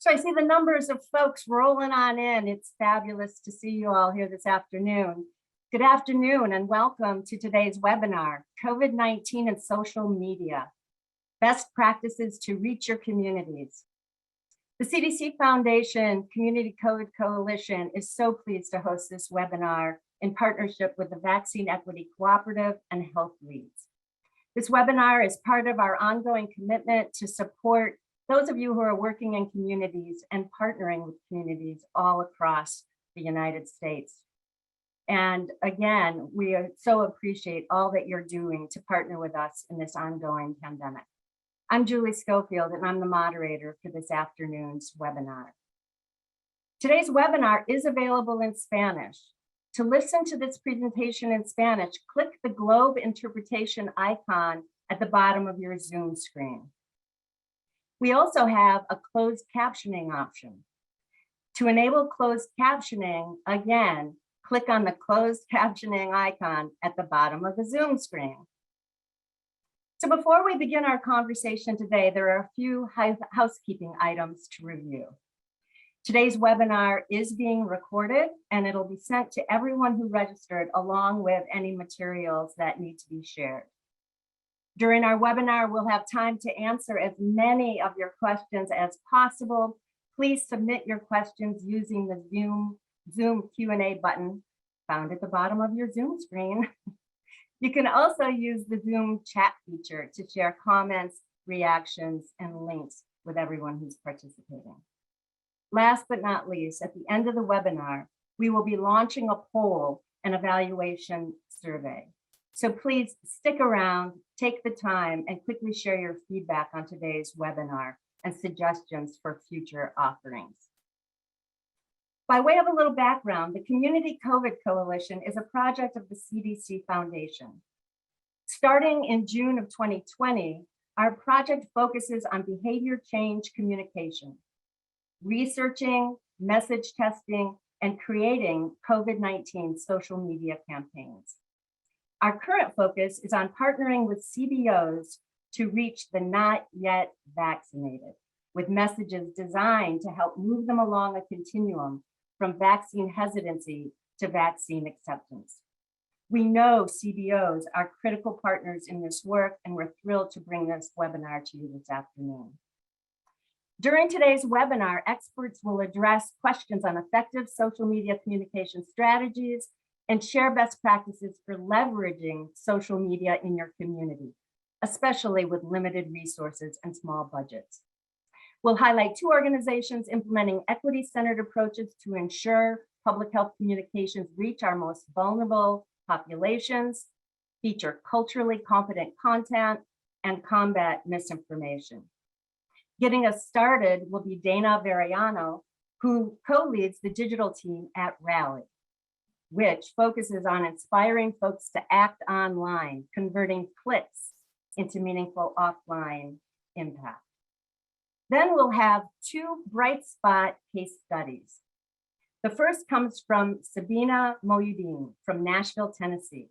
So I see the numbers of folks rolling on in. It's fabulous to see you all here this afternoon. Good afternoon and welcome to today's webinar, COVID-19 and Social Media, Best Practices to Reach Your Communities. The CDC Foundation Community COVID Coalition is so pleased to host this webinar in partnership with the Vaccine Equity Cooperative and Health Leads. This webinar is part of our ongoing commitment to support those of you who are working in communities and partnering with communities all across the United States. And again, we so appreciate all that you're doing to partner with us in this ongoing pandemic. I'm Julie Scofield, and I'm the moderator for this afternoon's webinar. Today's webinar is available in Spanish. To listen to this presentation in Spanish, click the globe interpretation icon at the bottom of your Zoom screen. We also have a closed captioning option. To enable closed captioning, again, click on the closed captioning icon at the bottom of the Zoom screen. So before we begin our conversation today, there are a few housekeeping items to review. Today's webinar is being recorded and it'll be sent to everyone who registered along with any materials that need to be shared. During our webinar, we'll have time to answer as many of your questions as possible. Please submit your questions using the Zoom Q&A button found at the bottom of your Zoom screen. You can also use the Zoom chat feature to share comments, reactions, and links with everyone who's participating. Last but not least, at the end of the webinar, we will be launching a poll and evaluation survey. So please stick around, take the time, and quickly share your feedback on today's webinar and suggestions for future offerings. By way of a little background, the Community COVID Coalition is a project of the CDC Foundation. Starting in June of 2020, our project focuses on behavior change communication, researching, message testing, and creating COVID-19 social media campaigns. Our current focus is on partnering with CBOs to reach the not yet vaccinated with messages designed to help move them along a continuum from vaccine hesitancy to vaccine acceptance. We know CBOs are critical partners in this work, and we're thrilled to bring this webinar to you this afternoon. During today's webinar, experts will address questions on effective social media communication strategies and share best practices for leveraging social media in your community, especially with limited resources and small budgets. We'll highlight two organizations implementing equity-centered approaches to ensure public health communications reach our most vulnerable populations, feature culturally competent content, and combat misinformation. Getting us started will be Dana Variano, who co-leads the digital team at Rally, which focuses on inspiring folks to act online, converting clicks into meaningful offline impact. Then we'll have two bright spot case studies. The first comes from Sabina Mohyuddin from Nashville, Tennessee.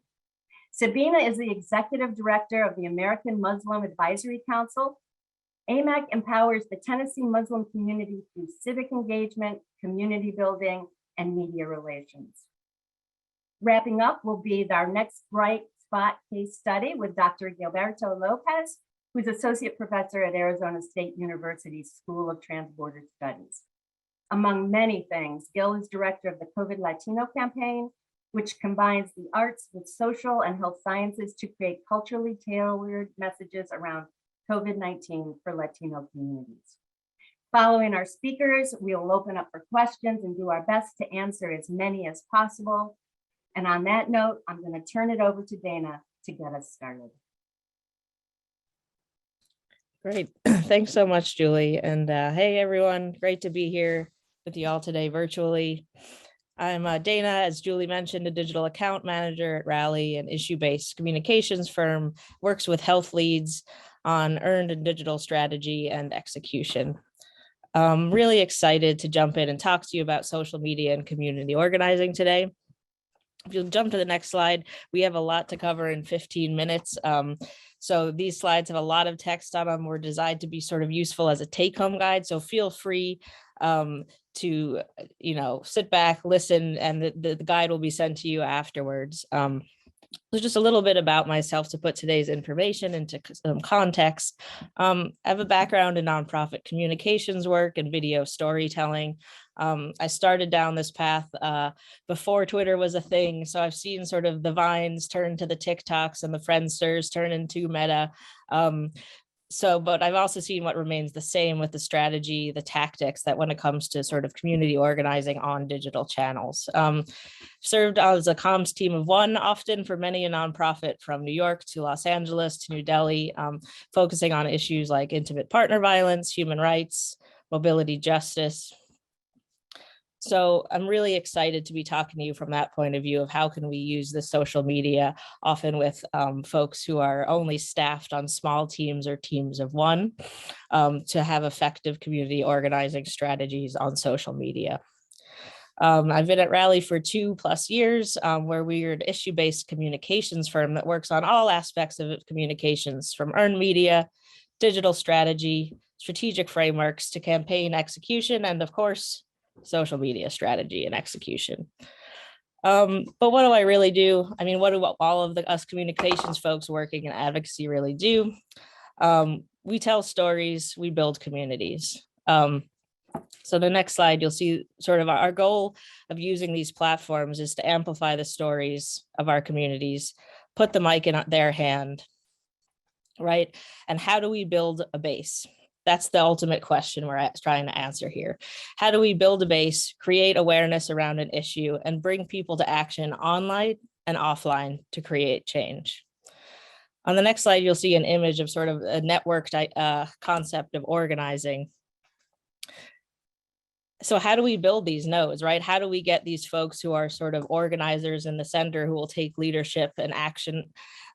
Sabina is the executive director of the American Muslim Advisory Council. AMAC empowers the Tennessee Muslim community through civic engagement, community building, and media relations. Wrapping up will be our next bright spot case study with Dr. Gilberto Lopez, who's associate professor at Arizona State University's School of Transborder Studies. Among many things, Gil is director of the COVID Latino campaign, which combines the arts with social and health sciences to create culturally tailored messages around COVID-19 for Latino communities. Following our speakers, we'll open up for questions and do our best to answer as many as possible. And on that note, I'm going to turn it over to Dana to get us started. Great. Thanks so much, Julie. And hey, everyone. Great to be here with you all today virtually. I'm Dana, as Julie mentioned, a digital account manager at Rally, an issue-based communications firm, works with health leads on earned and digital strategy and execution. I'm really excited to jump in and talk to you about social media and community organizing today. If you'll jump to the next slide, we have a lot to cover in 15 minutes. So these slides have a lot of text on them. We're designed to be sort of useful as a take-home guide. So feel free to, sit back, listen, and the guide will be sent to you afterwards. So just a little bit about myself to put today's information into some context. I have a background in nonprofit communications work and video storytelling. I started down this path before Twitter was a thing. So I've seen sort of the Vines turn to the TikToks and the Friendsters turn into Meta. But I've also seen what remains the same with the strategy, the tactics that when it comes to sort of community organizing on digital channels. Served as a comms team of one, often for many a nonprofit from New York to Los Angeles to New Delhi, focusing on issues like intimate partner violence, human rights, mobility justice. So I'm really excited to be talking to you from that point of view of how can we use the social media, often with folks who are only staffed on small teams or teams of one, to have effective community organizing strategies on social media. I've been at Rally for 2+ years, where we're an issue-based communications firm that works on all aspects of communications, from earned media, digital strategy, strategic frameworks to campaign execution, and of course, social media strategy and execution. But what do I really do? I mean, what do all of us communications folks working in advocacy really do? We tell stories, we build communities. So the next slide, you'll see sort of our goal of using these platforms is to amplify the stories of our communities, put the mic in their hand, right? And how do we build a base? That's the ultimate question we're trying to answer here. How do we build a base, create awareness around an issue, and bring people to action online and offline to create change? On the next slide, you'll see an image of sort of a networked concept of organizing. So how do we build these nodes, right? How do we get these folks who are sort of organizers in the center who will take leadership and action,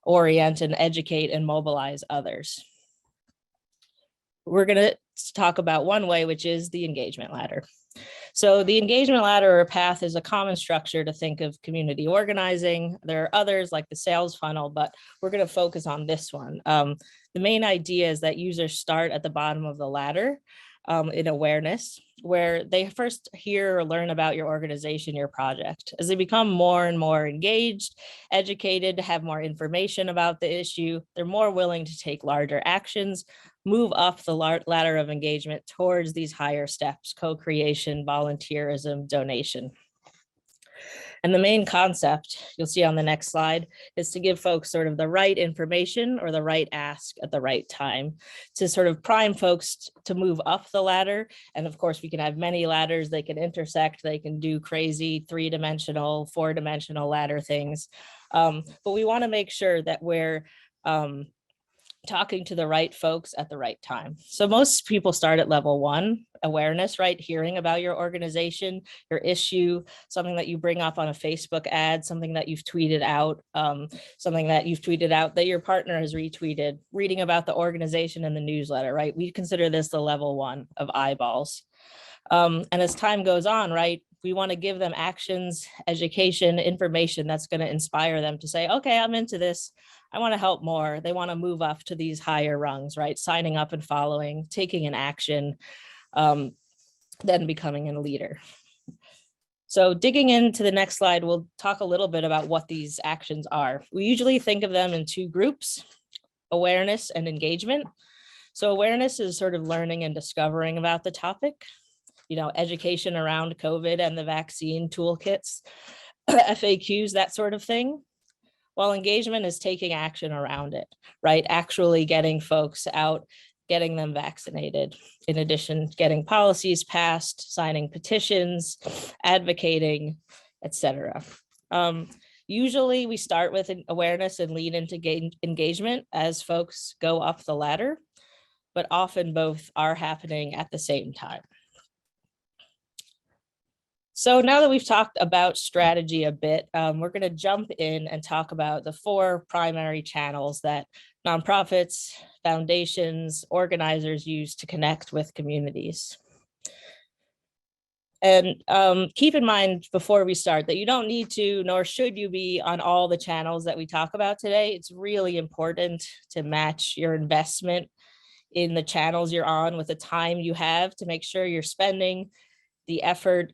orient and educate and mobilize others? We're going to talk about one way, which is the engagement ladder. So the engagement ladder or path is a common structure to think of community organizing. There are others like the sales funnel, but we're going to focus on this one. The main idea is that users start at the bottom of the ladder in awareness, where they first hear or learn about your organization, your project. As they become more and more engaged, educated, have more information about the issue, they're more willing to take larger actions, move up the ladder of engagement towards these higher steps: co-creation, volunteerism, donation. And the main concept you'll see on the next slide is to give folks sort of the right information or the right ask at the right time to sort of prime folks to move up the ladder. And of course, we can have many ladders. They can intersect, they can do crazy 3-dimensional, 4-dimensional ladder things. But we want to make sure that we're talking to the right folks at the right time. So most people start at level 1, awareness, right? Hearing about your organization, your issue, something that you bring up on a Facebook ad, something that you've tweeted out, that your partner has retweeted, reading about the organization in the newsletter, right? We consider this the level 1 of eyeballs. And as time goes on, right, we want to give them actions, education, information that's going to inspire them to say, okay, I'm into this. I want to help more. They want to move up to these higher rungs, right? Signing up and following, taking an action, then becoming a leader. So digging into the next slide, we'll talk a little bit about what these actions are. We usually think of them in 2 groups: awareness and engagement. So awareness is sort of learning and discovering about the topic, education around COVID and the vaccine toolkits, FAQs, that sort of thing. While engagement is taking action around it, right? Actually getting folks out, getting them vaccinated. In addition, getting policies passed, signing petitions, advocating, etc. Usually we start with awareness and lead into engagement as folks go up the ladder, but often both are happening at the same time. So now that we've talked about strategy a bit, we're going to jump in and talk about the 4 primary channels that nonprofits, foundations, organizers use to connect with communities. And keep in mind before we start that you don't need to, nor should you be on all the channels that we talk about today. It's really important to match your investment in the channels you're on with the time you have to make sure you're spending the effort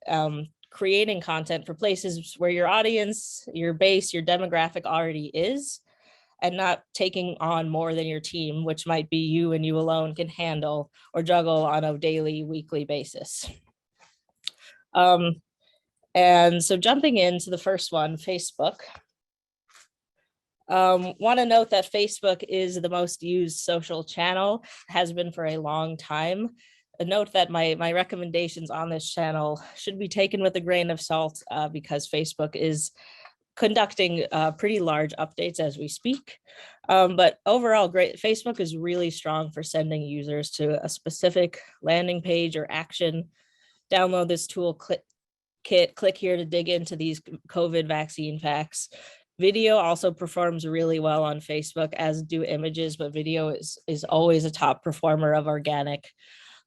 creating content for places where your audience, your base, your demographic already is, and not taking on more than your team, which might be you and you alone can handle or juggle on a daily, weekly basis. And so jumping into the first one, Facebook. Want to note that Facebook is the most used social channel, has been for a long time. Note that my recommendations on this channel should be taken with a grain of salt because Facebook is conducting pretty large updates as we speak. But overall, great. Facebook is really strong for sending users to a specific landing page or action. Download this tool kit, click here to dig into these COVID vaccine facts. Video also performs really well on Facebook, as do images, but video is always a top performer of organic.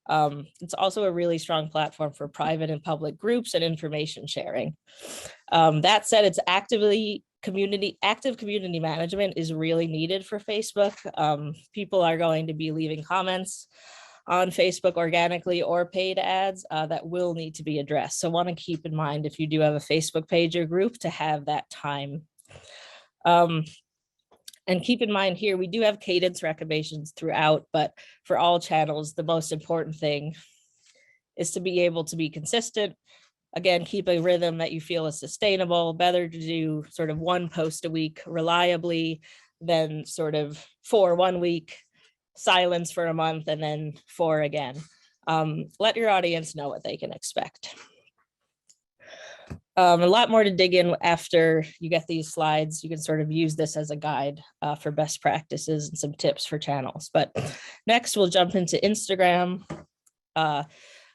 It's also a really strong platform for private and public groups and information sharing. That said, it's active community management is really needed for Facebook. People are going to be leaving comments on Facebook organically or paid ads that will need to be addressed. So want to keep in mind if you do have a Facebook page or group to have that time. And keep in mind here, we do have cadence recommendations throughout, but for all channels, the most important thing is to be able to be consistent. Again, keep a rhythm that you feel is sustainable. Better to do sort of one post a week reliably than sort of 4 1 week, silence for a month, and then 4 again. Let your audience know what they can expect. A lot more to dig in after you get these slides. You can sort of use this as a guide for best practices and some tips for channels. But next, we'll jump into Instagram,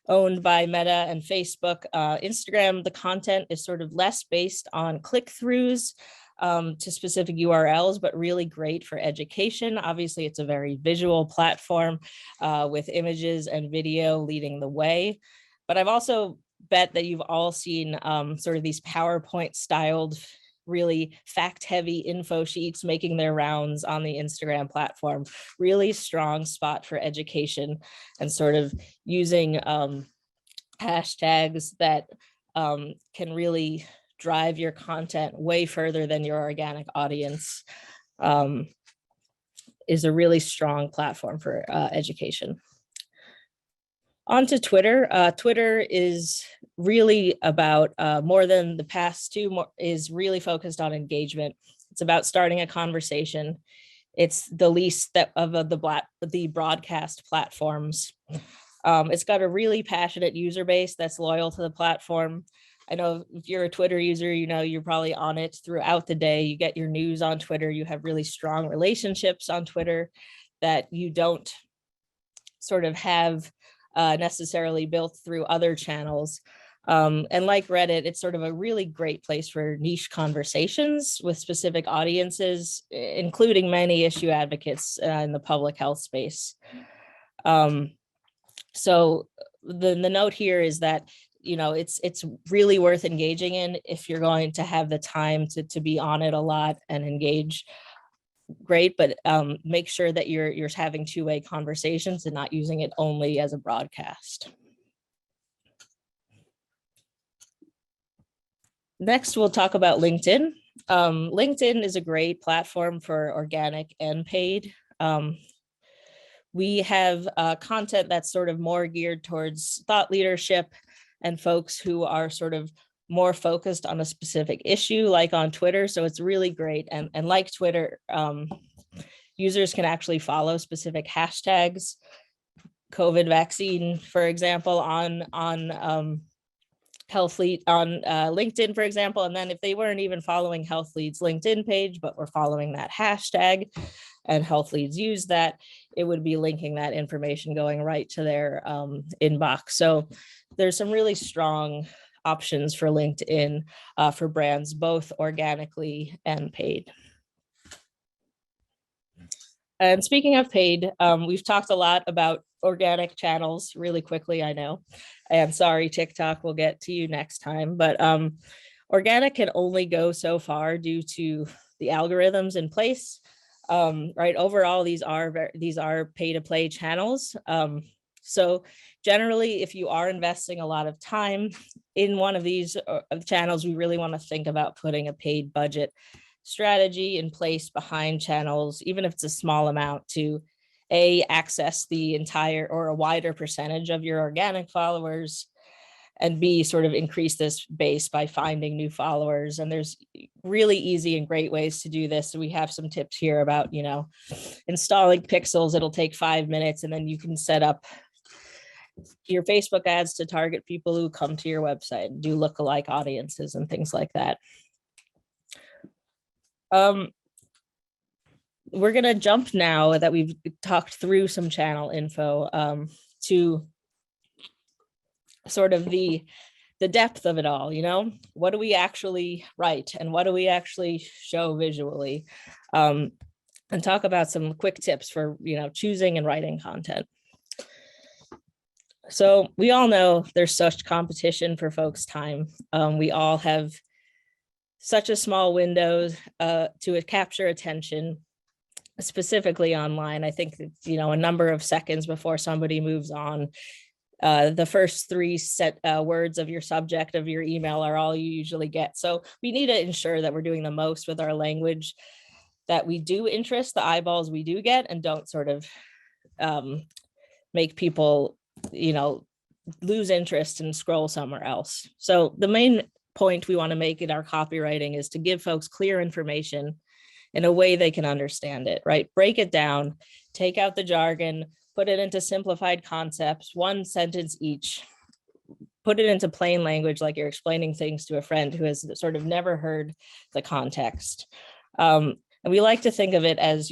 owned by Meta and Facebook. Instagram, the content is sort of less based on click-throughs to specific URLs, but really great for education. Obviously, it's a very visual platform with images and video leading the way. But I've also bet that you've all seen sort of these PowerPoint styled, really fact heavy info sheets making their rounds on the Instagram platform. Really strong spot for education and sort of using hashtags that can really drive your content way further than your organic audience is a really strong platform for education. On to Twitter. Twitter is really about more than the past two, is really focused on engagement. It's about starting a conversation. It's the least of the broadcast platforms. It's got a really passionate user base that's loyal to the platform. I know if you're a Twitter user, you know you're probably on it throughout the day. You get your news on Twitter. You have really strong relationships on Twitter that you don't sort of have necessarily built through other channels. And like Reddit, it's sort of a really great place for niche conversations with specific audiences, including many issue advocates in the public health space. So the note here is that, you know, it's really worth engaging in if you're going to have the time to be on it a lot and engage. Great, but make sure that you're having two-way conversations and not using it only as a broadcast. Next, we'll talk about LinkedIn. LinkedIn is a great platform for organic and paid. We have content that's sort of more geared towards thought leadership and folks who are sort of more focused on a specific issue, like on Twitter. So it's really great. And like Twitter, users can actually follow specific hashtags, COVID vaccine, for example, on Health Lead on LinkedIn, for example. And then if they weren't even following Health Lead's LinkedIn page, but were following that hashtag and Health Leads use that, it would be linking that information going right to their inbox. So there's some really strong options for LinkedIn for brands, both organically and paid. And speaking of paid, we've talked a lot about organic channels really quickly, I know. And sorry, TikTok, we'll get to you next time. But organic can only go so far due to the algorithms in place. Right, overall, these are pay to play channels. So generally, if you are investing a lot of time in one of these channels, we really want to think about putting a paid budget strategy in place behind channels, even if it's a small amount, to access the entire or a wider percentage of your organic followers, and B, sort of increase this base by finding new followers. And there's really easy and great ways to do this. So we have some tips here about, installing pixels. It'll take 5 minutes, and then you can set up your Facebook ads to target people who come to your website, do lookalike audiences and things like that. We're going to jump now that we've talked through some channel info to sort of the depth of it all. What do we actually write and what do we actually show visually, and talk about some quick tips for choosing and writing content. So we all know there's such competition for folks' time. We all have such a small window to capture attention, specifically online. I think that, a number of seconds before somebody moves on, the first 3 words of your subject of your email are all you usually get. So we need to ensure that we're doing the most with our language, that we do interest the eyeballs we do get, and don't sort of make people, lose interest and scroll somewhere else. So the main point we want to make in our copywriting is to give folks clear information in a way they can understand it, right? Break it down, take out the jargon, put it into simplified concepts, 1 sentence each, put it into plain language, like you're explaining things to a friend who has sort of never heard the context. And we like to think of it as,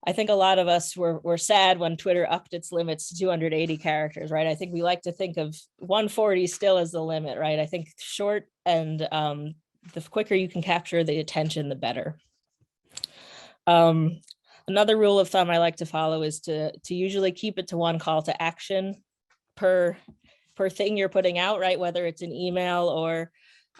I think a lot of us were sad when Twitter upped its limits to 280 characters, right? I think we like to think of 140 still as the limit, right? I think short and the quicker you can capture the attention, the better. Another rule of thumb I like to follow is to usually keep it to 1 call to action per thing you're putting out, right? Whether it's an email or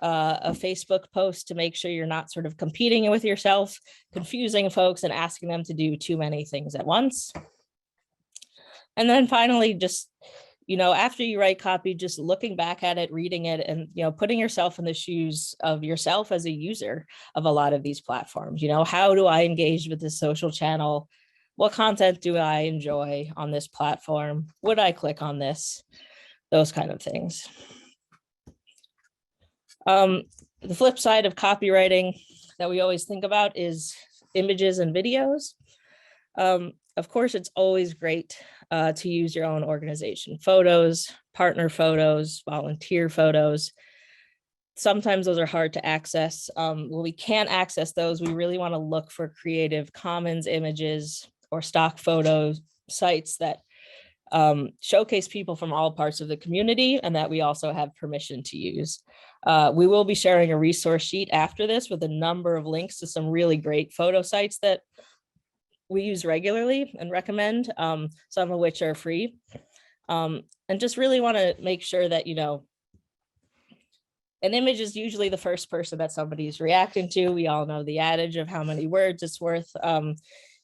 a Facebook post, to make sure you're not sort of competing with yourself, confusing folks and asking them to do too many things at once. And then finally, just, after you write copy, just looking back at it, reading it, and, putting yourself in the shoes of yourself as a user of a lot of these platforms. How do I engage with this social channel? What content do I enjoy on this platform? Would I click on this? Those kind of things. The flip side of copywriting that we always think about is images and videos. Of course, it's always great to use your own organization photos, partner photos, volunteer photos. Sometimes those are hard to access. When we can't access those, we really want to look for Creative Commons images or stock photo sites that showcase people from all parts of the community and that we also have permission to use. We will be sharing a resource sheet after this with a number of links to some really great photo sites that we use regularly and recommend, some of which are free. And just really want to make sure that, an image is usually the first person that somebody's reacting to. We all know the adage of how many words it's worth.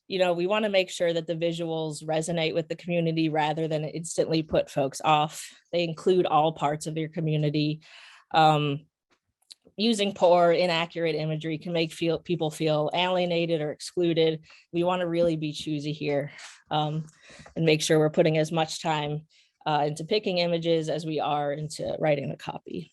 We want to make sure that the visuals resonate with the community rather than instantly put folks off. They include all parts of your community. Using poor, inaccurate imagery can make people feel alienated or excluded. We want to really be choosy here and make sure we're putting as much time into picking images as we are into writing the copy.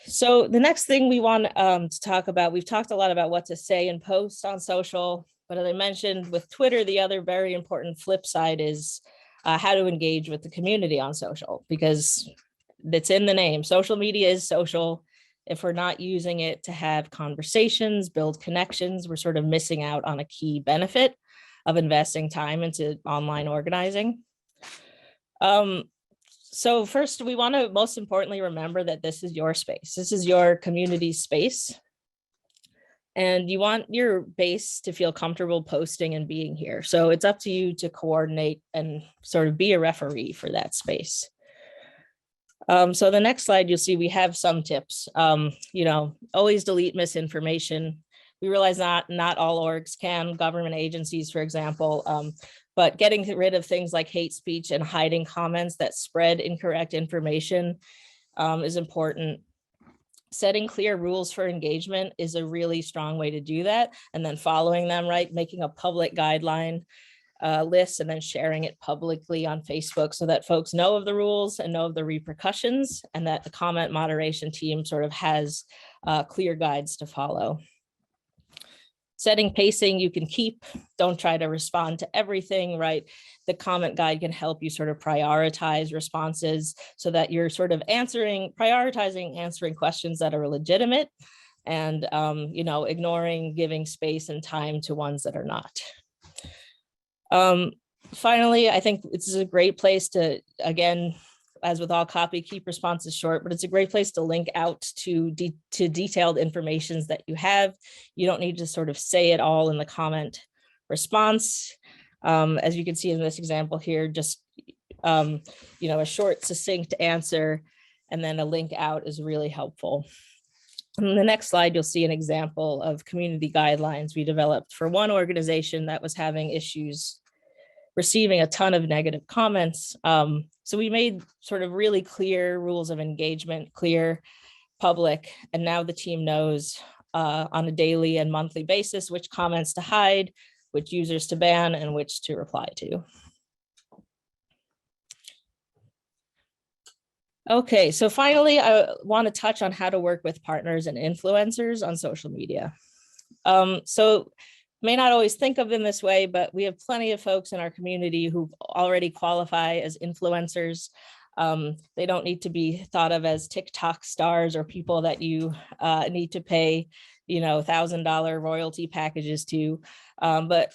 So the next thing we want to talk about, we've talked a lot about what to say and post on social, but as I mentioned with Twitter, the other very important flip side is how to engage with the community on social, because it's in the name. Social media is social. If we're not using it to have conversations, build connections, we're sort of missing out on a key benefit of investing time into online organizing. So first, we want to most importantly remember that this is your space. This is your community space. And you want your base to feel comfortable posting and being here. So it's up to you to coordinate and sort of be a referee for that space. So the next slide, you'll see we have some tips. Always delete misinformation. We realize not all orgs can, government agencies, for example, but getting rid of things like hate speech and hiding comments that spread incorrect information is important. Setting clear rules for engagement is a really strong way to do that. And then following them, right? Making a public guideline list and then sharing it publicly on Facebook so that folks know of the rules and know of the repercussions, and that the comment moderation team sort of has clear guides to follow. Setting pacing you can keep. Don't try to respond to everything, right? The comment guide can help you sort of prioritize responses so that you're sort of prioritizing answering questions that are legitimate and, ignoring giving space and time to ones that are not. Finally, I think this is a great place to, again, as with all copy, keep responses short, but it's a great place to link out to detailed information that you have. You don't need to sort of say it all in the comment response. As you can see in this example here, just, a short, succinct answer and then a link out is really helpful. On the next slide, you'll see an example of community guidelines we developed for one organization that was having issues receiving a ton of negative comments. So we made sort of really clear rules of engagement, clear, public, and now the team knows on a daily and monthly basis which comments to hide, which users to ban, and which to reply to. Okay, so finally, I want to touch on how to work with partners and influencers on social media. So may not always think of them this way, but we have plenty of folks in our community who already qualify as influencers. They don't need to be thought of as TikTok stars or people that you need to pay, $1,000 royalty packages to. But,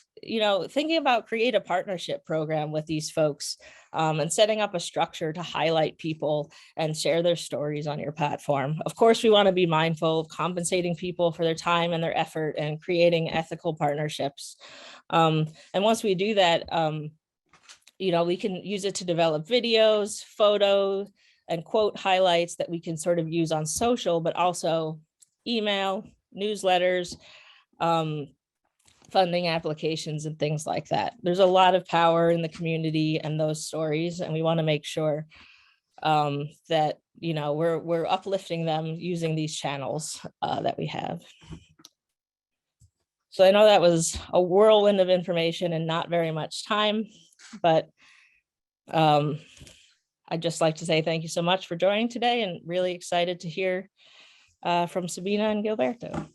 thinking about create a partnership program with these folks and setting up a structure to highlight people and share their stories on your platform. Of course, we want to be mindful of compensating people for their time and their effort and creating ethical partnerships. And once we do that, we can use it to develop videos, photos, and quote highlights that we can sort of use on social, but also email, newsletters, funding applications and things like that. There's a lot of power in the community and those stories, and we want to make sure that we're uplifting them using these channels that we have. So I know that was a whirlwind of information and not very much time, but I'd just like to say thank you so much for joining today, and really excited to hear from Sabina and Gilberto.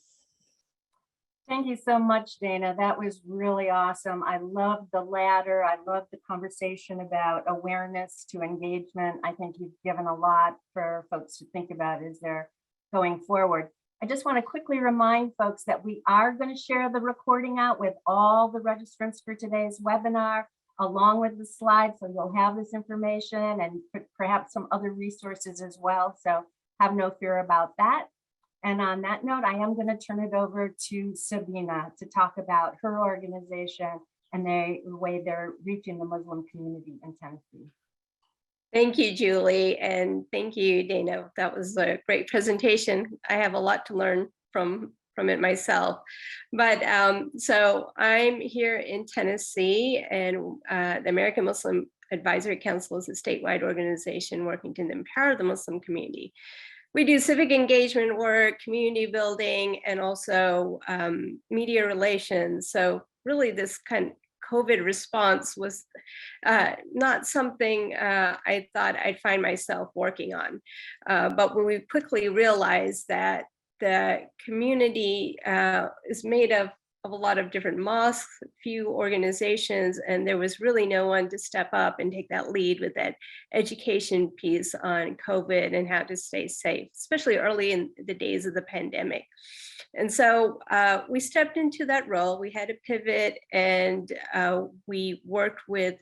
Thank you so much, Dana. That was really awesome. I love the ladder. I love the conversation about awareness to engagement. I think you've given a lot for folks to think about as they're going forward. I just want to quickly remind folks that we are going to share the recording out with all the registrants for today's webinar, along with the slides. So you'll have this information and perhaps some other resources as well. So have no fear about that. And on that note, I am going to turn it over to Sabina to talk about her organization and the way they're reaching the Muslim community in Tennessee. Thank you, Julie, and thank you, Dana. That was a great presentation. I have a lot to learn from it myself. But so I'm here in Tennessee, and the American Muslim Advisory Council is a statewide organization working to empower the Muslim community. We do civic engagement work, community building, and also media relations. So really this kind of COVID response was not something I thought I'd find myself working on. But when we quickly realized that the community is made of a lot of different mosques, few organizations, and there was really no one to step up and take that lead with that education piece on COVID and how to stay safe, especially early in the days of the pandemic. And so we stepped into that role. We had to pivot, and we worked with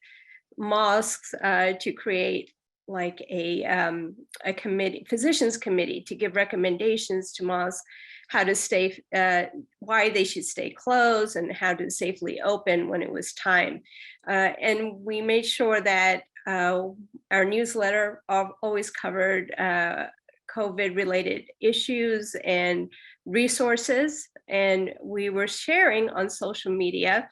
mosques to create like a committee, physicians committee, to give recommendations to mosques how to stay, why they should stay closed and how to safely open when it was time. And we made sure that our newsletter always covered COVID-related issues and resources, and we were sharing on social media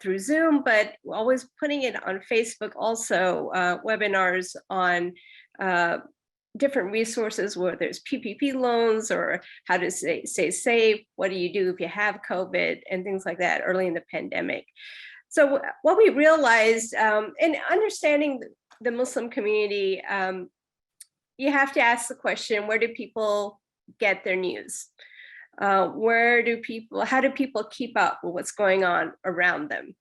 through Zoom, but always putting it on Facebook also, webinars on different resources, whether there's PPP loans or how to stay safe, what do you do if you have COVID, and things like that early in the pandemic. So what we realized, in understanding the Muslim community, you have to ask the question, where do people get their news? How do people keep up with what's going on around them?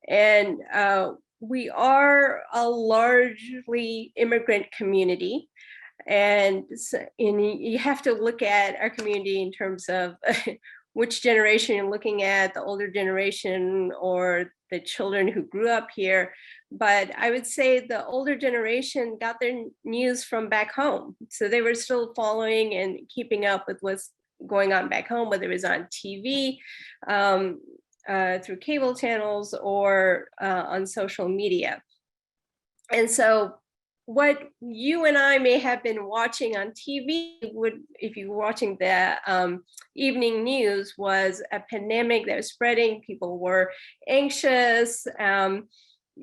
And we are a largely immigrant community. And you have to look at our community in terms of which generation you're looking at, the older generation or the children who grew up here. But I would say the older generation got their news from back home. So they were still following and keeping up with what's going on back home, whether it was on TV, through cable channels, or on social media. And so what you and I may have been watching on TV, if you were watching the evening news, was a pandemic that was spreading. People were anxious,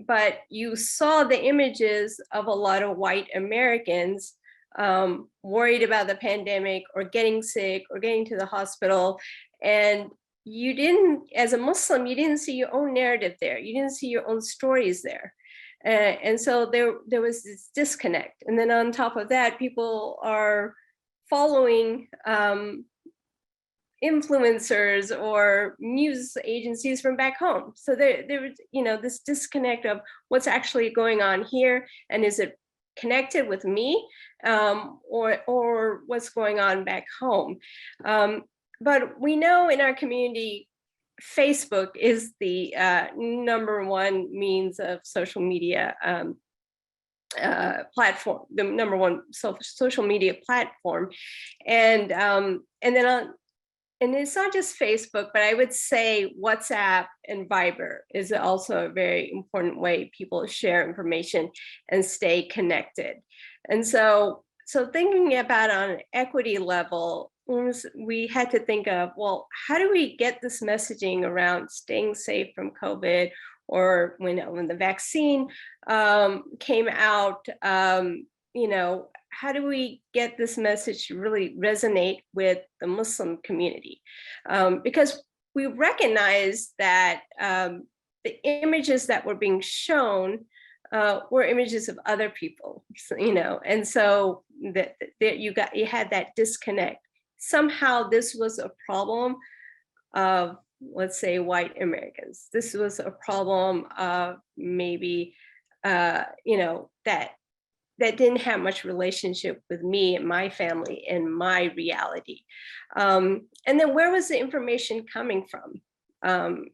but you saw the images of a lot of white Americans worried about the pandemic or getting sick or getting to the hospital. And you didn't, as a Muslim, you didn't see your own narrative there. You didn't see your own stories there. And so there was this disconnect. And then on top of that, people are following influencers or news agencies from back home. So there was, this disconnect of what's actually going on here, and is it connected with me, or what's going on back home. But we know in our community, Facebook is the number one means of social media platform, the number one social media platform, and it's not just Facebook, but I would say WhatsApp and Viber is also a very important way people share information and stay connected. And so thinking about on an equity level, we had to think of, well, how do we get this messaging around staying safe from COVID, or when the vaccine came out, how do we get this message to really resonate with the Muslim community? Because we recognize that the images that were being shown were images of other people, and so that you had that disconnect. Somehow this was a problem of, let's say, white Americans. This was a problem of maybe, that didn't have much relationship with me and my family and my reality. And then where was the information coming from?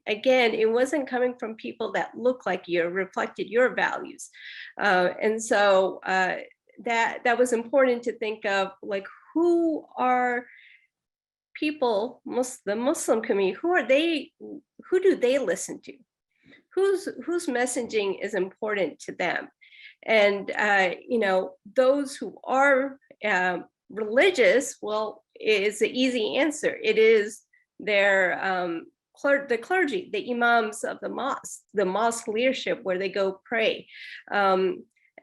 Again, it wasn't coming from people that looked like you, reflected your values. And so that was important to think of, like, who are people, the Muslim community, who do they listen to? Whose messaging is important to them? And, those who are religious, well, it's the easy answer. It is the clergy, the imams of the mosque leadership, where they go pray.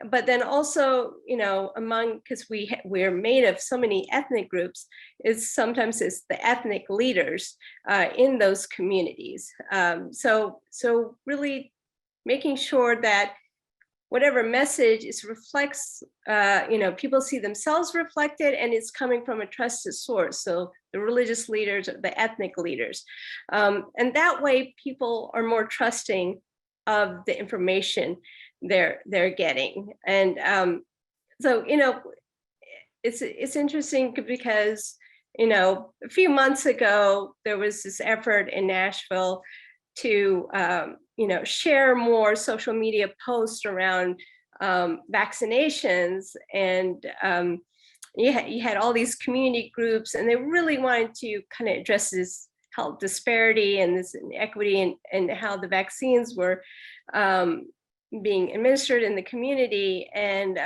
But then also, because we're made of so many ethnic groups, sometimes it's the ethnic leaders in those communities. So really making sure that whatever message reflects, people see themselves reflected, and it's coming from a trusted source. So the religious leaders, or the ethnic leaders, and that way people are more trusting of the information they're getting. And so it's interesting because a few months ago there was this effort in Nashville to share more social media posts around vaccinations, and you had all these community groups, and they really wanted to kind of address this health disparity and this inequity, and how the vaccines were being administered in the community. And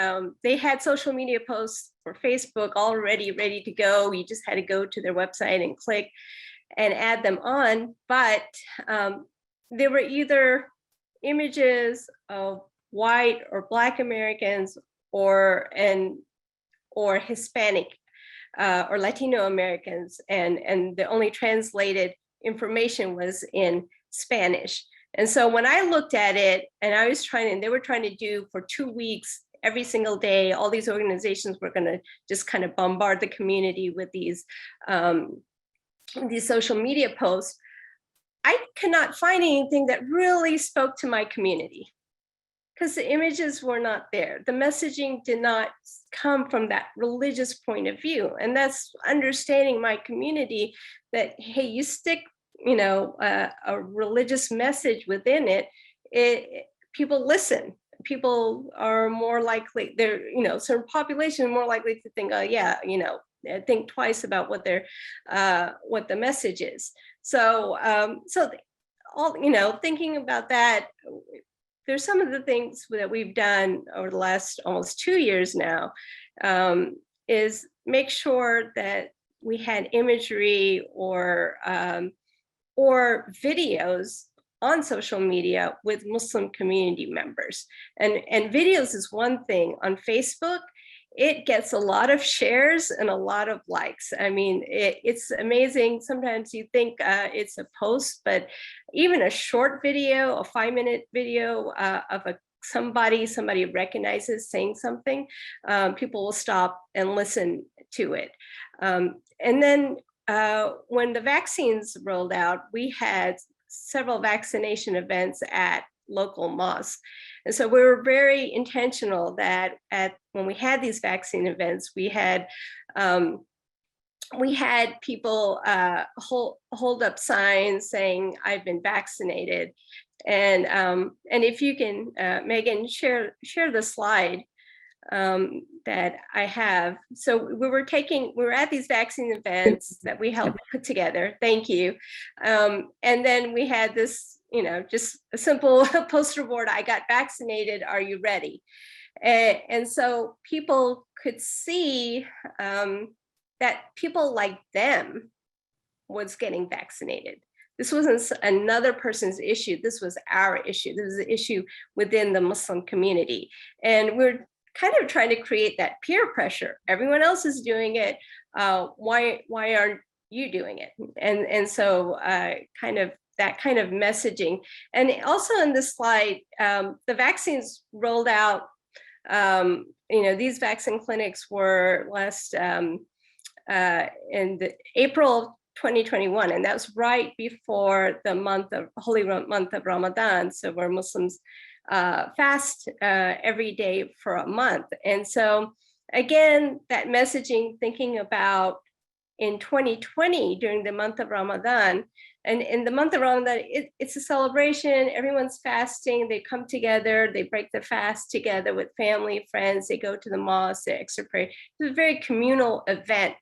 they had social media posts for Facebook already ready to go. You just had to go to their website and click and add them on. But there were either images of white or Black Americans or Hispanic or Latino Americans, and the only translated information was in Spanish. And so when I looked at it, and they were trying to do for 2 weeks, every single day, all these organizations were going to just kind of bombard the community with these social media posts. I could not find anything that really spoke to my community, because the images were not there. The messaging did not come from that religious point of view. And that's understanding my community, that, hey, you stick, a religious message within it, people listen. People are more likely, certain population more likely to think, oh yeah, think twice about what the message is. So, thinking about that, there's some of the things that we've done over the last almost 2 years now, is make sure that we had imagery or videos on social media with Muslim community members. And videos is one thing. On Facebook, it gets a lot of shares and a lot of likes. I mean, it's amazing. Sometimes you think it's a post, but even a short video, a 5-minute video of somebody recognizes saying something, people will stop and listen to it. And then when the vaccines rolled out, we had several vaccination events at local mosques. And so we were very intentional that when we had these vaccine events, we had people hold up signs saying, "I've been vaccinated." And if you can, Megan, share the slide that I have. So we were at these vaccine events that we helped put together. Thank you. And then we had this, just a simple poster board. "I got vaccinated. Are you ready?" And so people could see that people like them was getting vaccinated. This wasn't another person's issue. This was our issue. This was an issue within the Muslim community. And we're kind of trying to create that peer pressure. Everyone else is doing it. Why aren't you doing it? And so kind of that kind of messaging. And also in this slide, the vaccines rolled out. These vaccine clinics were last in the April 2021, and that was right before the holy month of Ramadan. So where Muslims fast every day for a month. And so again, that messaging, thinking about in 2020 during the month of Ramadan, and in the month of Ramadan, it's a celebration. Everyone's fasting. They come together. They break the fast together with family, friends. They go to the mosque. They extra pray. It's a very communal event.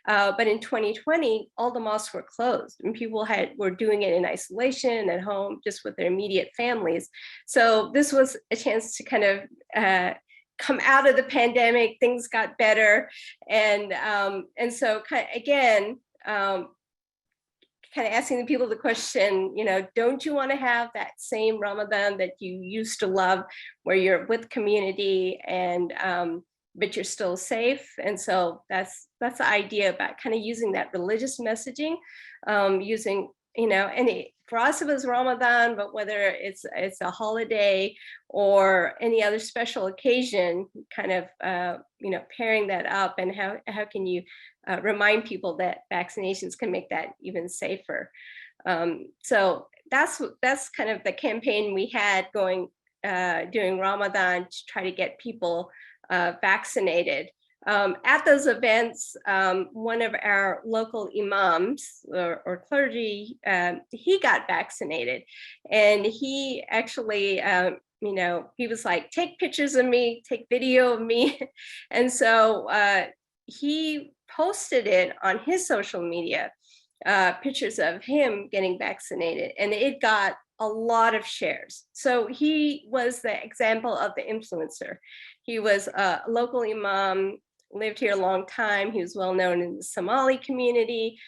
But in 2020, all the mosques were closed, and people were doing it in isolation at home, just with their immediate families. So this was a chance to kind of come out of the pandemic. Things got better, and so again. Kind of asking the people the question, don't you want to have that same Ramadan that you used to love, where you're with community and but you're still safe? And so that's the idea about kind of using that religious messaging, using, for us it was Ramadan, but whether it's a holiday or any other special occasion, kind of pairing that up, and how can you remind people that vaccinations can make that even safer. So that's kind of the campaign we had going during Ramadan to try to get people vaccinated. At those events, one of our local imams or clergy, he got vaccinated, and he actually, he was like, "Take pictures of me, take video of me," and so he posted it on his social media, pictures of him getting vaccinated, and it got a lot of shares. So he was the example of the influencer. He was a local imam, lived here a long time. He was well known in the Somali community.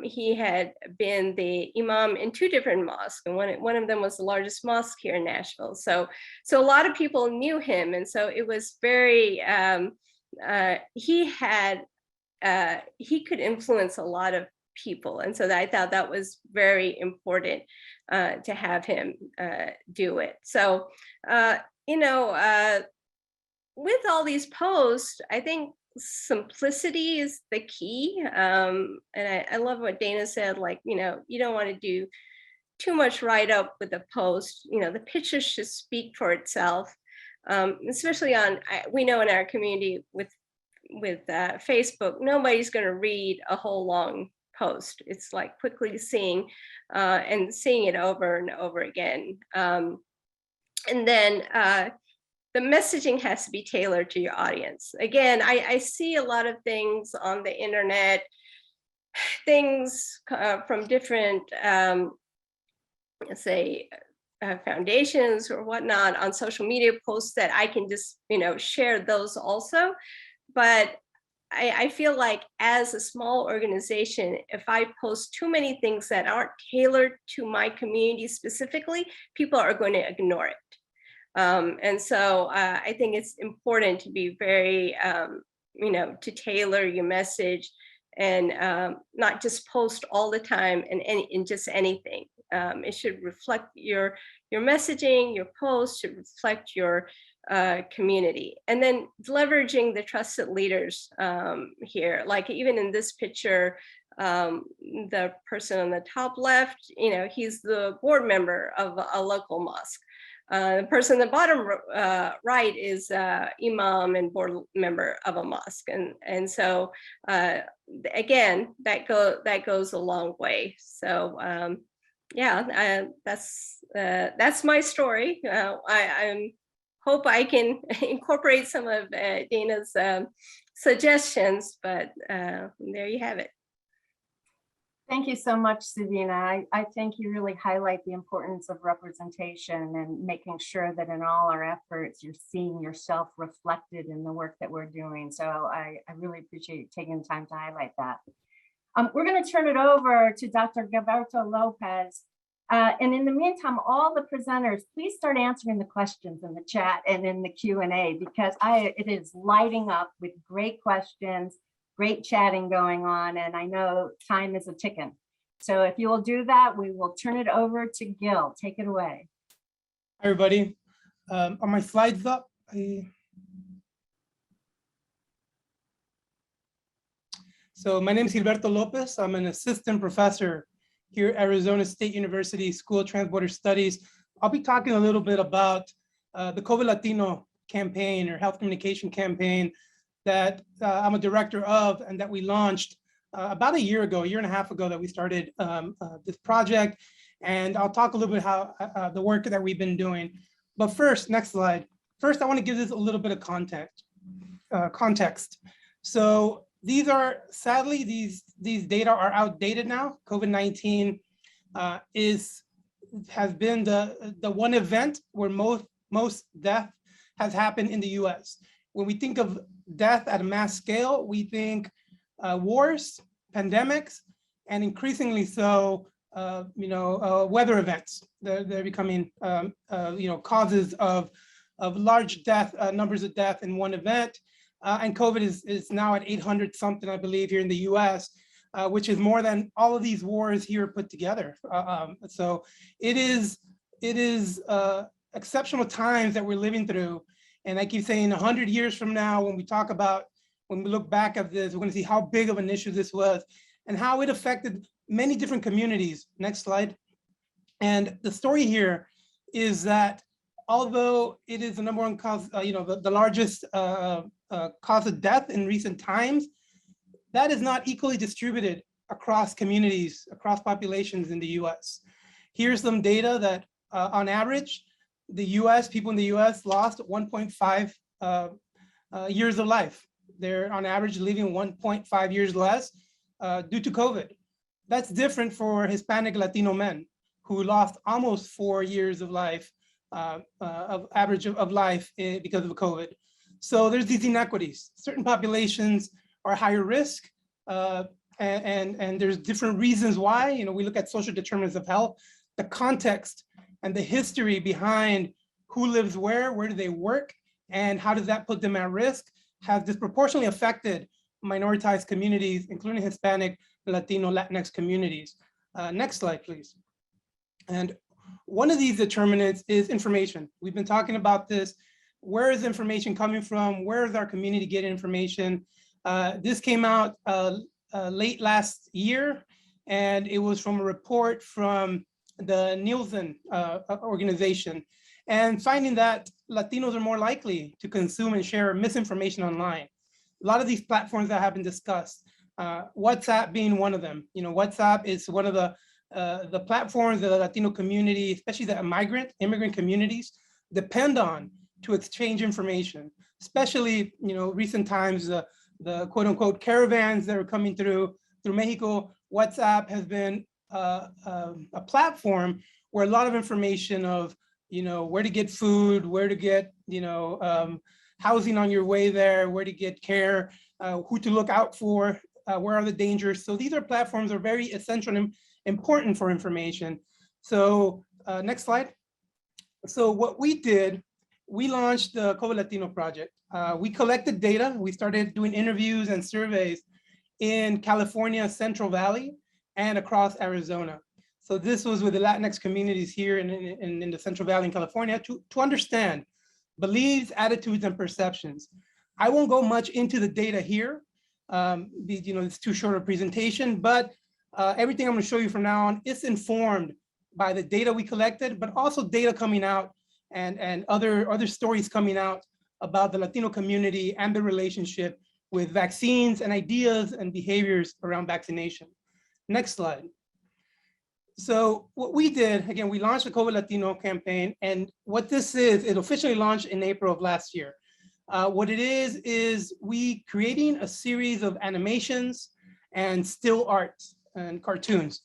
He had been the imam in 2 different mosques, and one of them was the largest mosque here in Nashville. So a lot of people knew him, and so it was very, he could influence a lot of people, and so I thought that was very important to have him do it. So with all these posts, I think simplicity is the key. And I love what Dana said, like, you don't want to do too much write up with a post. The picture should speak for itself, especially we know in our community with Facebook, nobody's going to read a whole long post. It's like quickly seeing it over and over again. And then the messaging has to be tailored to your audience. Again, I see a lot of things on the internet, things from different, say, foundations or whatnot on social media posts that I can just, share those also. But I feel like as a small organization, if I post too many things that aren't tailored to my community specifically, people are going to ignore it. And so I think it's important to be very, to tailor your message and not just post all the time and just anything. It should reflect your messaging, your post should reflect your community. And then leveraging the trusted leaders here, like even in this picture, the person on the top left, he's the board member of a local mosque. The person in the bottom right is imam and board member of a mosque, and so again, that goes a long way. So that's my story. I hope I can incorporate some of Dana's suggestions, but there you have it. Thank you so much, Sabina. I think you really highlight the importance of representation and making sure that in all our efforts, you're seeing yourself reflected in the work that we're doing. So I really appreciate you taking the time to highlight that. We're going to turn it over to Dr. Gilberto Lopez. And in the meantime, all the presenters, please start answering the questions in the chat and in the Q&A, because it is lighting up with great questions, great chatting going on, and I know time is a ticking. So if you will do that, we will turn it over to Gil. Take it away. Hi, everybody. Are my slides up? So my name is Gilberto Lopez. I'm an assistant professor here at Arizona State University School of Transborder Studies. I'll be talking a little bit about the COVID Latino campaign or health communication campaign that I'm a director of and that we launched about a year and a half ago that we started this project. And I'll talk a little bit how the work that we've been doing. But first, next slide. First, I want to give this a little bit of context. So these are, sadly, these data are outdated now. COVID-19 has been the one event where most death has happened in the US. When we think of death at a mass scale, we think wars, pandemics, and increasingly so, weather events. They're becoming, causes of large numbers of death in one event. And COVID is now at 800 something, I believe, here in the US, which is more than all of these wars here put together. So it is exceptional times that we're living through. And I keep saying 100 years from now, when we look back at this, we're going to see how big of an issue this was and how it affected many different communities. Next slide. And the story here is that although it is the number one cause, the largest cause of death in recent times, that is not equally distributed across communities, across populations in the US. Here's some data that on average, people in the US lost 1.5 years of life They're on average living 1.5 years less due to COVID. That's different for Hispanic Latino men who lost almost 4 years of life, of average of life because of COVID. So there's these inequities. Certain populations are higher risk, and there's different reasons why. You know, we look at social determinants of health, the context and the history behind who lives where do they work, and how does that put them at risk, has disproportionately affected minoritized communities, including Hispanic, Latino, Latinx communities. Next slide, please. And one of these determinants is information. We've been talking about this. Where is information coming from? Where is our community getting information? This came out late last year, and it was from a report from the Nielsen organization, and finding that Latinos are more likely to consume and share misinformation online. A lot of these platforms that have been discussed, WhatsApp being one of them. You know, WhatsApp is one of the platforms that the Latino community, especially the immigrant communities, depend on to exchange information, especially, you know, recent times, the quote unquote caravans that are coming through Mexico. WhatsApp has been a platform where a lot of information of, you know, where to get food, where to get, you know, housing on your way there, where to get care, who to look out for, where are the dangers. So these are platforms that are very essential and important for information. So next slide. So what we did, we launched the COVID Latino Project. We collected data. We started doing interviews and surveys in California, Central Valley, and across Arizona. So this was with the Latinx communities here in the Central Valley in California to understand beliefs, attitudes, and perceptions. I won't go much into the data here. You know, it's too short a presentation, but everything I'm going to show you from now on is informed by the data we collected, but also data coming out and other stories coming out about the Latino community and the relationship with vaccines and ideas and behaviors around vaccination. Next slide. So what we did, again, we launched the COVID Latino campaign, and what this is, it officially launched in April of last year. What it is we creating a series of animations and still arts and cartoons.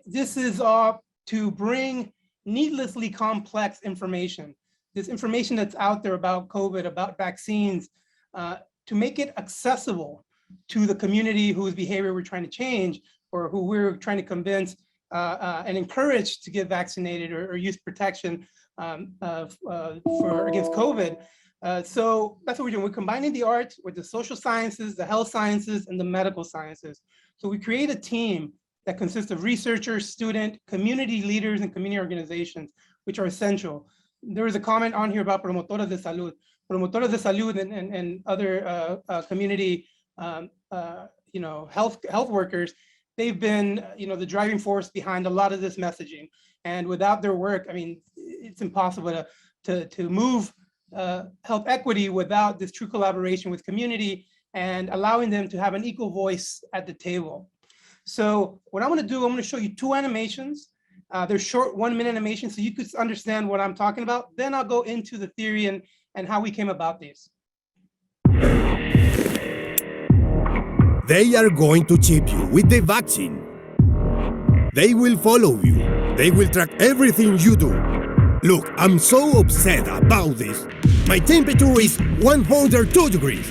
This is all to bring needlessly complex information, this information that's out there about COVID, about vaccines, to make it accessible to the community whose behavior we're trying to change, or who we're trying to convince and encourage to get vaccinated or use protection against COVID. So that's what we're doing. We're combining the arts with the social sciences, the health sciences, and the medical sciences. So we create a team that consists of researchers, student, community leaders, and community organizations, which are essential. There was a comment on here about promotoras de salud. Promotoras de salud and other community, you know, health workers. They've been, you know, the driving force behind a lot of this messaging. And without their work, I mean, it's impossible to move health equity without this true collaboration with community and allowing them to have an equal voice at the table. So what I'm going to do, I'm going to show you two animations. They're short 1-minute animations, so you could understand what I'm talking about. Then I'll go into the theory and how we came about these. They are going to chip you with the vaccine. They will follow you. They will track everything you do. Look, I'm so upset about this. My temperature is 102 degrees.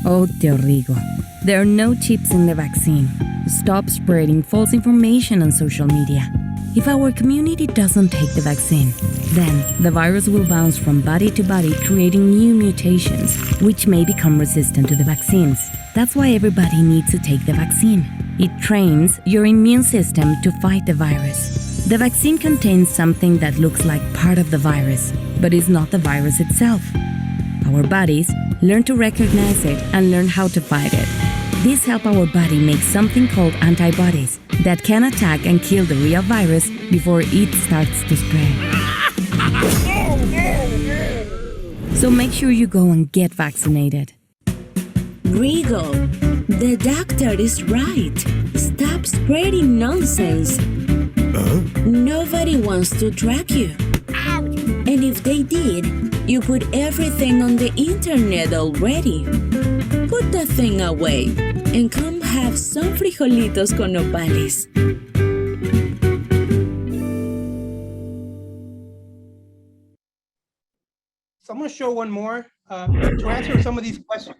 Oh, te rigo. There are no chips in the vaccine. Stop spreading false information on social media. If our community doesn't take the vaccine, then the virus will bounce from body to body, creating new mutations, which may become resistant to the vaccines. That's why everybody needs to take the vaccine. It trains your immune system to fight the virus. The vaccine contains something that looks like part of the virus, but is not the virus itself. Our bodies learn to recognize it and learn how to fight it. This helps our body make something called antibodies that can attack and kill the real virus before it starts to spread. So make sure you go and get vaccinated. Regal, the doctor is right. Stop spreading nonsense. Nobody wants to track you. And if they did, you put everything on the internet already. Put that thing away and come have some frijolitos con nopales. So I'm going to show one more to answer some of these questions.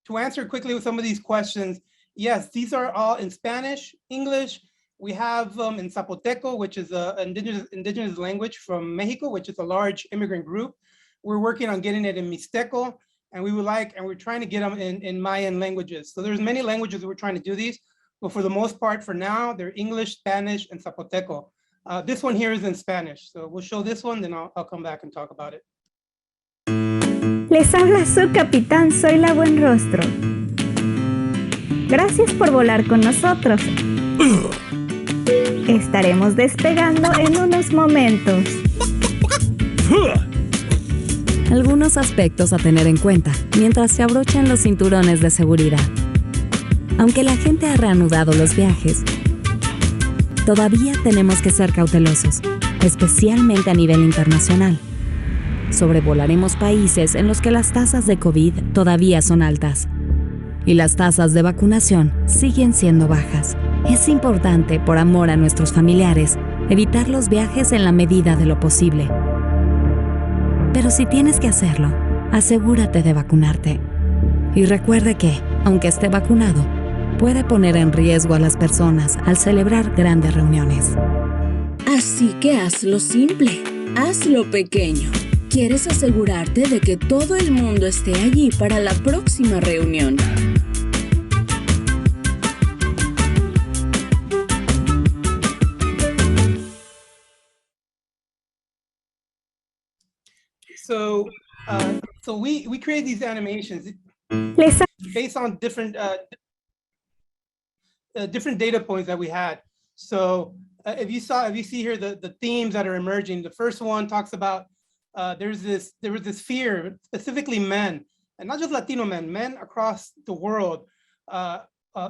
To answer quickly with some of these questions, yes, these are all in Spanish, English. We have them in Zapoteco, which is an indigenous language from Mexico, which is a large immigrant group. We're working on getting it in Mixteco, and we're trying to get them in Mayan languages. So there's many languages that we're trying to do these, but for the most part, for now, they're English, Spanish, and Zapoteco. This one here is in Spanish. So we'll show this one, then I'll come back and talk about it. Les habla su capitán, soy la Buen Rostro. Gracias por volar con nosotros. Estaremos despegando en unos momentos. Algunos aspectos a tener en cuenta mientras se abrochan los cinturones de seguridad. Aunque la gente ha reanudado los viajes, todavía tenemos que ser cautelosos, especialmente a nivel internacional. Sobrevolaremos países en los que las tasas de COVID todavía son altas y las tasas de vacunación siguen siendo bajas. Es importante, por amor a nuestros familiares, evitar los viajes en la medida de lo posible. Pero si tienes que hacerlo, asegúrate de vacunarte. Y recuerde que, aunque esté vacunado, puede poner en riesgo a las personas al celebrar grandes reuniones. Así que hazlo simple, hazlo pequeño. ¿Quieres asegurarte de que todo el mundo esté allí para la próxima reunión? So we create these animations Les based on different data points that we had. So if you see here the themes that are emerging, the first one talks about there was this fear, specifically men, and not just Latino men across the world,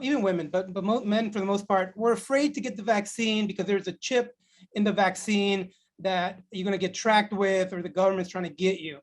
even women, but men for the most part, were afraid to get the vaccine because there's a chip in the vaccine that you're going to get tracked with, or the government's trying to get you.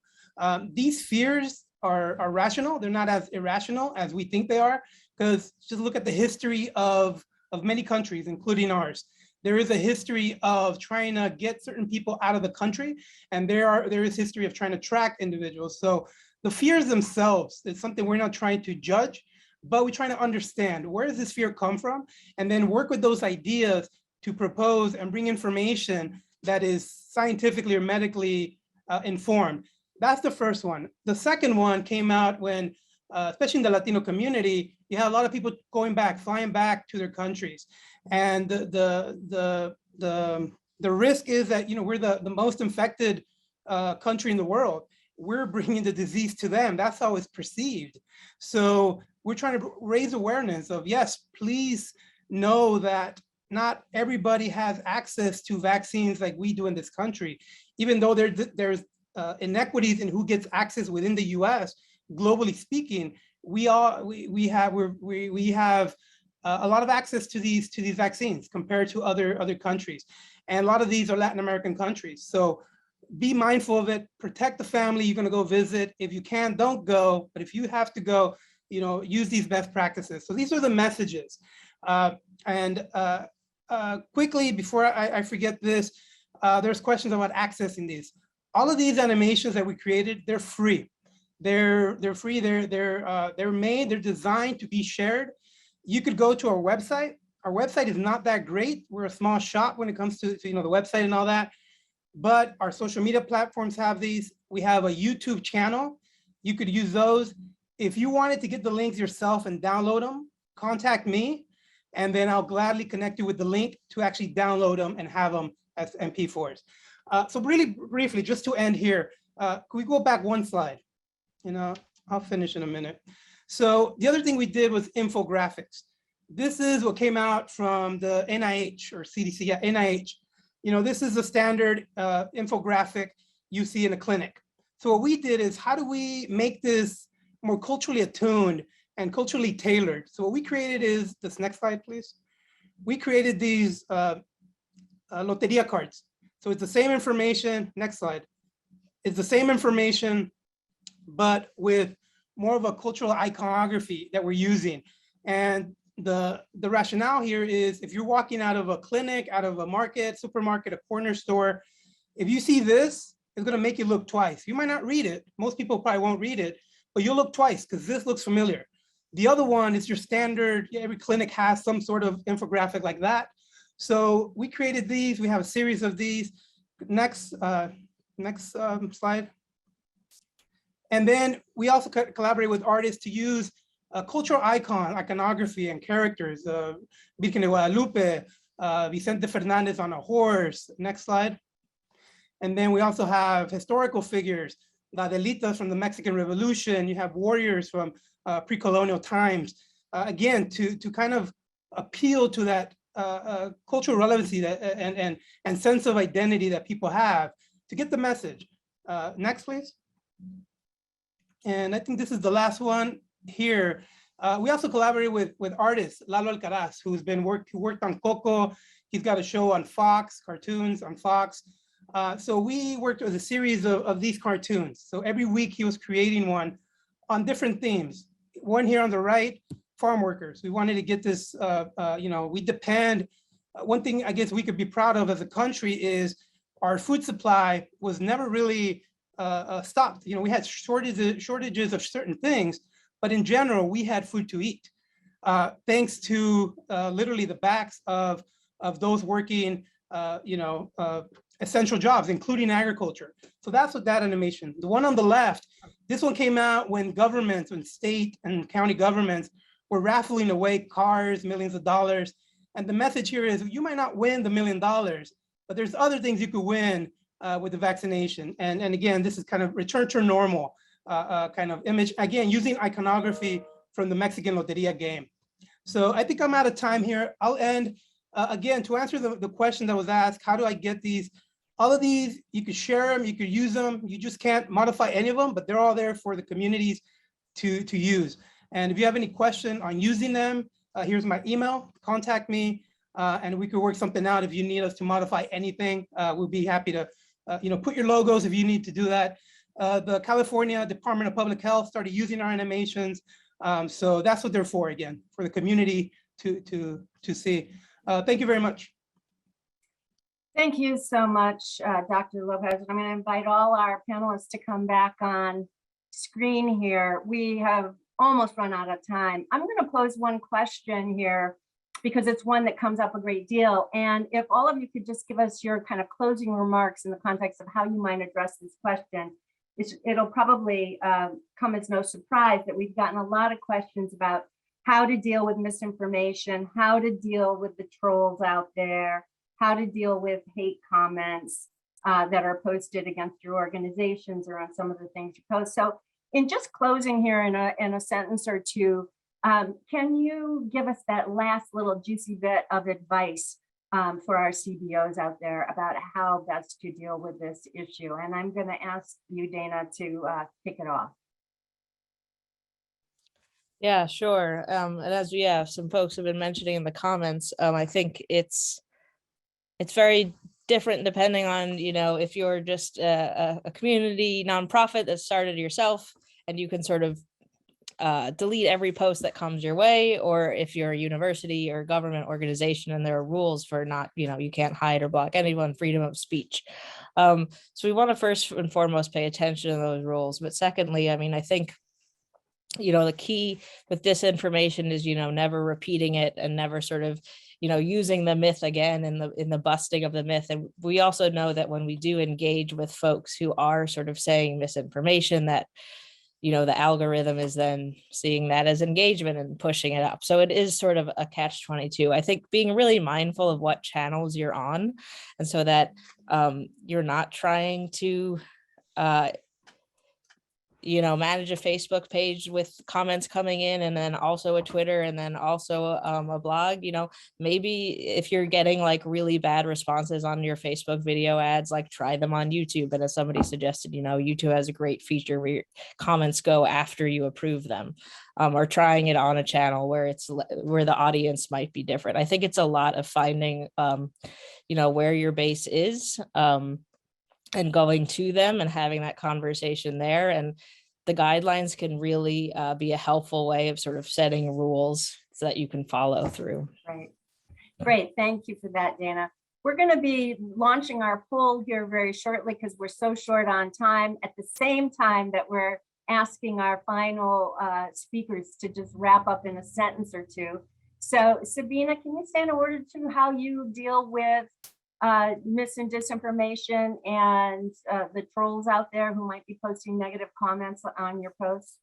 These fears are rational. They're not as irrational as we think they are, because just look at the history of many countries, including ours. There is a history of trying to get certain people out of the country, and there is history of trying to track individuals. So the fears themselves is something we're not trying to judge, but we're trying to understand, where does this fear come from, and then work with those ideas to propose and bring information that is scientifically or medically informed. That's the first one. The second one came out when, especially in the Latino community, you had a lot of people flying back to their countries. And the risk is that, we're the most infected country in the world. We're bringing the disease to them. That's how it's perceived. So we're trying to raise awareness of, yes, please know that not everybody has access to vaccines like we do in this country. Even though there's inequities in who gets access within the U.S., globally speaking, we have a lot of access to these vaccines compared to other countries, and a lot of these are Latin American countries. So be mindful of it. Protect the family you're going to go visit. If you can, don't go. But if you have to go, use these best practices. So these are the messages. Quickly, before I forget this, there's questions about accessing these. All of these animations that we created, they're free. They're free. They're made. They're designed to be shared. You could go to our website. Our website is not that great. We're a small shop when it comes to the website and all that. But our social media platforms have these. We have a YouTube channel. You could use those. If you wanted to get the links yourself and download them, contact me, and then I'll gladly connect you with the link to actually download them and have them as MP4s. So really briefly, just to end here, can we go back one slide? I'll finish in a minute. So the other thing we did was infographics. This is what came out from the NIH or CDC, yeah, NIH. This is a standard infographic you see in a clinic. So what we did is, how do we make this more culturally attuned and culturally tailored? So what we created is, this next slide, please. We created these loteria cards. So it's the same information. Next slide. It's the same information, but with more of a cultural iconography that we're using. And the rationale here is if you're walking out of a clinic, out of a market, supermarket, a corner store, if you see this, it's going to make you look twice. You might not read it. Most people probably won't read it, but you'll look twice because this looks familiar. The other one is your standard. Every clinic has some sort of infographic like that. So we created these. We have a series of these. Next slide. And then we also collaborate with artists to use cultural iconography and characters. Virgen de Guadalupe, Vicente Fernandez on a horse. Next slide. And then we also have historical figures, La Delitas from the Mexican Revolution. You have warriors from pre-colonial times. Again, to kind of appeal to that cultural relevancy that, and sense of identity that people have to get the message. Next, please. And I think this is the last one here. We also collaborate with artists, Lalo Alcaraz, who worked on Coco. He's got a show on Fox, cartoons on Fox. So we worked with a series of these cartoons. So every week he was creating one on different themes. One here on the right, farm workers. We wanted to get this, we depend, one thing I guess we could be proud of as a country is our food supply was never really stopped. We had shortages of certain things, but in general, we had food to eat, thanks to literally the backs of those working, essential jobs, including agriculture. So that's what that animation. The one on the left, this one came out when governments, when state and county governments were raffling away cars, millions of dollars. And the message here is you might not win the $1 million, but there's other things you could win with the vaccination. And again, this is kind of return to normal kind of image. Again, using iconography from the Mexican Loteria game. So I think I'm out of time here. I'll end. Again, to answer the question that was asked, how do I get these? All of these, you could share them, you could use them. You just can't modify any of them, but they're all there for the communities to use. And if you have any question on using them, here's my email, contact me, and we could work something out. If you need us to modify anything, we'll be happy to, put your logos if you need to do that. The California Department of Public Health started using our animations. So that's what they're for, again, for the community to see. Thank you very much. Thank you so much, Dr. Lopez. I'm going to invite all our panelists to come back on screen here. We have almost run out of time. I'm going to pose one question here because it's one that comes up a great deal. And if all of you could just give us your kind of closing remarks in the context of how you might address this question, it'll probably come as no surprise that we've gotten a lot of questions about how to deal with misinformation, how to deal with the trolls out there, how to deal with hate comments that are posted against your organizations or on some of the things you post. So in just closing here in a sentence or two, can you give us that last little juicy bit of advice for our CBOs out there about how best to deal with this issue? And I'm going to ask you, Dana, to kick it off. Yeah, sure. And as we have some folks have been mentioning in the comments, I think it's very different depending on, if you're just a community nonprofit that started yourself and you can sort of delete every post that comes your way, or if you're a university or government organization and there are rules for not, you can't hide or block anyone, freedom of speech. So we want to first and foremost pay attention to those rules. But secondly, I think the key with disinformation is, never repeating it and never sort of, using the myth again in the busting of the myth. And we also know that when we do engage with folks who are sort of saying misinformation, that, the algorithm is then seeing that as engagement and pushing it up. So it is sort of a catch-22. I think being really mindful of what channels you're on, and so that you're not trying to manage a Facebook page with comments coming in, and then also a Twitter, and then also a blog. Maybe if you're getting like really bad responses on your Facebook video ads, like try them on YouTube. And as somebody suggested, YouTube has a great feature where your comments go after you approve them, or trying it on a channel where the audience might be different. I think it's a lot of finding, where your base is, and going to them and having that conversation there. And the guidelines can really be a helpful way of sort of setting rules so that you can follow through. Right. Great. Thank you for that, Dana. We're going to be launching our poll here very shortly because we're so short on time, at the same time that we're asking our final speakers to just wrap up in a sentence or two. So Sabina, can you say in order to how you deal with mis and disinformation and the trolls out there who might be posting negative comments on your posts?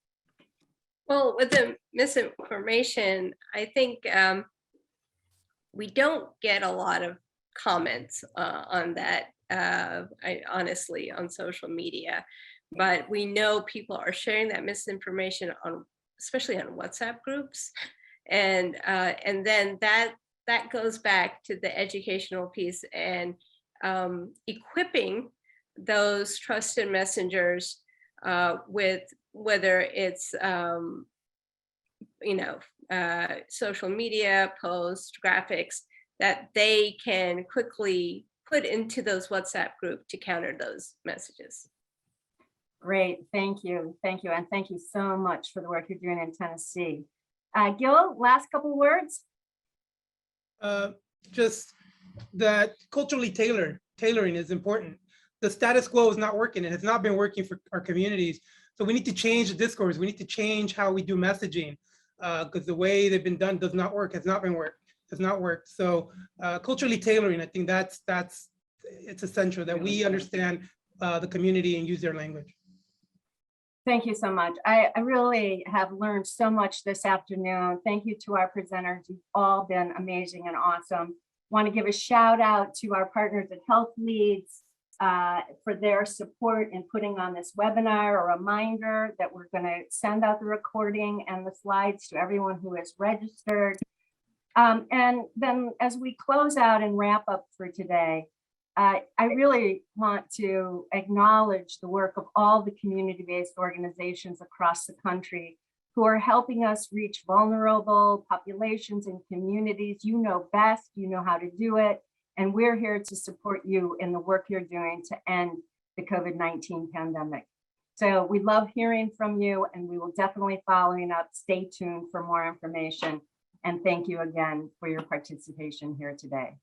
Well, with the misinformation, I think we don't get a lot of comments on that, honestly, on social media. But we know people are sharing that misinformation especially on WhatsApp groups, and then that goes back to the educational piece and equipping those trusted messengers with whether it's social media posts, graphics that they can quickly put into those WhatsApp group to counter those messages. Great, thank you. And thank you so much for the work you're doing in Tennessee. Gil, last couple words. Just that culturally tailoring is important. The status quo is not working. It has not been working for our communities. So we need to change the discourse. We need to change how we do messaging, because the way they've been done does not work, has not worked. So culturally tailoring, I think it's essential that we understand the community and use their language. Thank you so much. I really have learned so much this afternoon. Thank you to our presenters. You've all been amazing and awesome. Want to give a shout out to our partners at Health Leads for their support in putting on this webinar. A reminder that we're going to send out the recording and the slides to everyone who is registered. And then as we close out and wrap up for today, I really want to acknowledge the work of all the community-based organizations across the country who are helping us reach vulnerable populations and communities. You know best, you know how to do it, and we're here to support you in the work you're doing to end the COVID-19 pandemic. So we love hearing from you, and we will definitely following up. Stay tuned for more information. And thank you again for your participation here today.